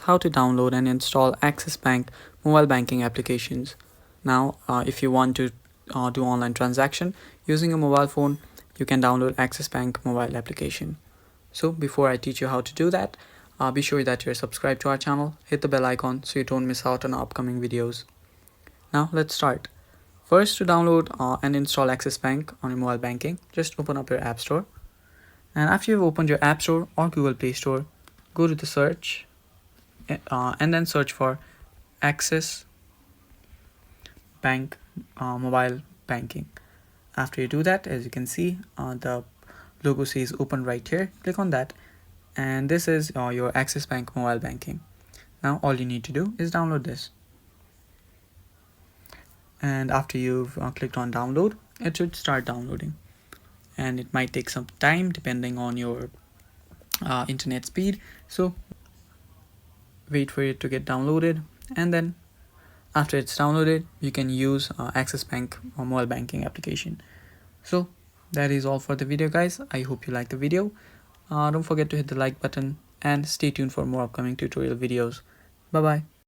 how to download and install Axis Bank mobile banking applications. Now, if you want to do online transaction using a mobile phone, you can download Axis Bank mobile application. So before I teach you how to do that, be sure that you're subscribed to our channel, hit the bell icon so you don't miss out on our upcoming videos. Now let's start. First, to download and install Axis Bank on your mobile banking, just open up your App Store. And after you've opened your App Store or Google Play Store, go to the search and then search for Axis Bank mobile banking. After you do that, as you can see, the logo says open right here. Click on that, and this is your Axis Bank mobile banking. Now all you need to do is download this. And after you've clicked on download, it should start downloading, and it might take some time depending on your internet speed. So wait for it to get downloaded, and then after it's downloaded, you can use Axis Bank or mobile banking application. So that is all for the video, guys. I hope you liked the video. Don't forget to hit the like button and stay tuned for more upcoming tutorial videos. Bye bye.